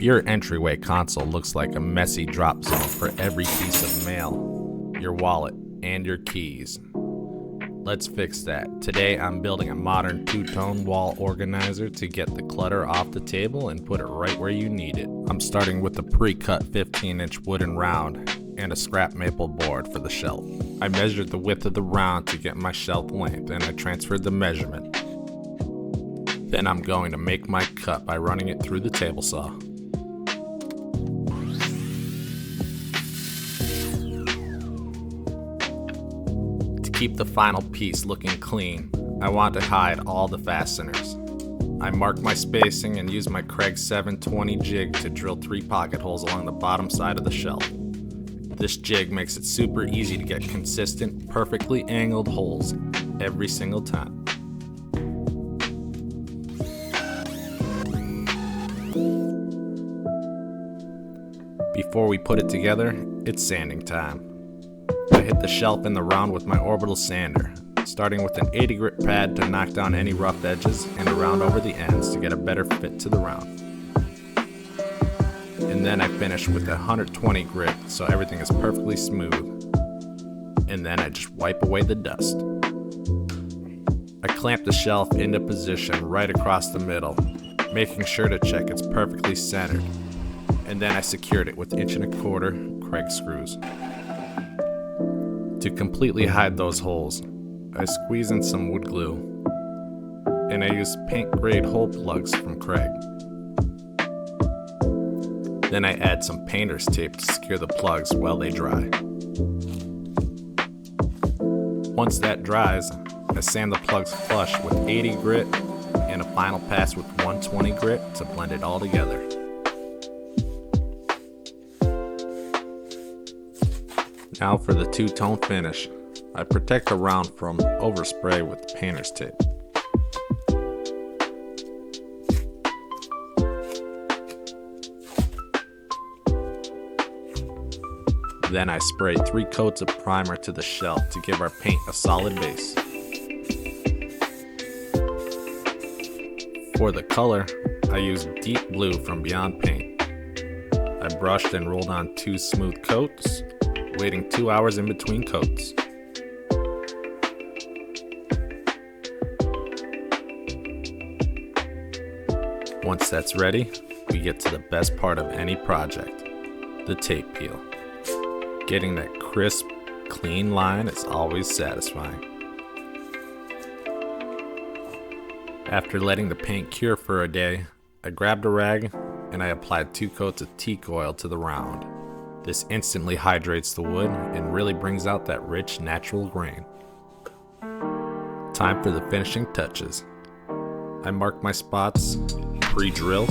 your entryway console looks like a messy drop zone for every piece of mail, your wallet, and your keys, let's fix that. Today I'm building a modern two-tone wall organizer to get the clutter off the table and put it right where you need it. I'm starting with a pre-cut 15-inch wooden round and a scrap maple board for the shelf. I measured the width of the round to get my shelf length, and I transferred the measurement. Then I'm going to make my cut by running it through the table saw. To keep the final piece looking clean, I want to hide all the fasteners. I mark my spacing and use my Kreg 720 jig to drill 3 pocket holes along the bottom side of the shelf. This jig makes it super easy to get consistent, perfectly angled holes every single time. Before we put it together, it's sanding time. I hit the shelf in the round with my Orbital Sander, starting with an 80 grit pad to knock down any rough edges and around over the ends to get a better fit to the round. And then I finish with a 120 grit so everything is perfectly smooth. And then I just wipe away the dust. I clamp the shelf into position right across the middle, making sure to check it's perfectly centered. And then I secured it with 1.25" Kreg screws. To completely hide those holes, I squeeze in some wood glue, and I use paint grade hole plugs from Kreg. Then I add some painter's tape to secure the plugs while they dry. Once that dries, I sand the plugs flush with 80 grit and a final pass with 120 grit to blend it all together. Now for the two-tone finish. I protect the round from overspray with painter's tape. Then I spray 3 coats of primer to the shelf to give our paint a solid base. For the color, I used deep blue from Beyond Paint. I brushed and rolled on 2 smooth coats, waiting 2 hours in between coats. Once that's ready, we get to the best part of any project, the tape peel. Getting that crisp, clean line is always satisfying. After letting the paint cure for a day, I grabbed a rag and I applied 2 coats of teak oil to the round. This instantly hydrates the wood and really brings out that rich, natural grain. Time for the finishing touches. I mark my spots, pre-drill,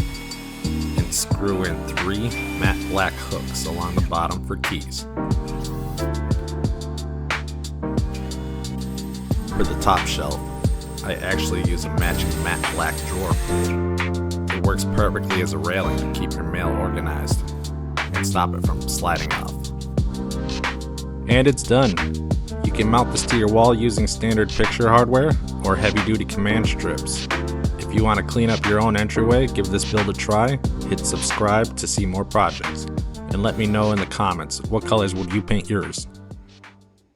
and screw in 3 matte black hooks along the bottom for keys. For the top shelf, I actually use a matching matte black drawer push. It works perfectly as a railing to keep your mail organized and stop it from sliding off. And it's done. You can mount this to your wall using standard picture hardware or heavy-duty command strips. If you want to clean up your own entryway, give this build a try, hit subscribe to see more projects, and let me know in the comments what colors would you paint yours.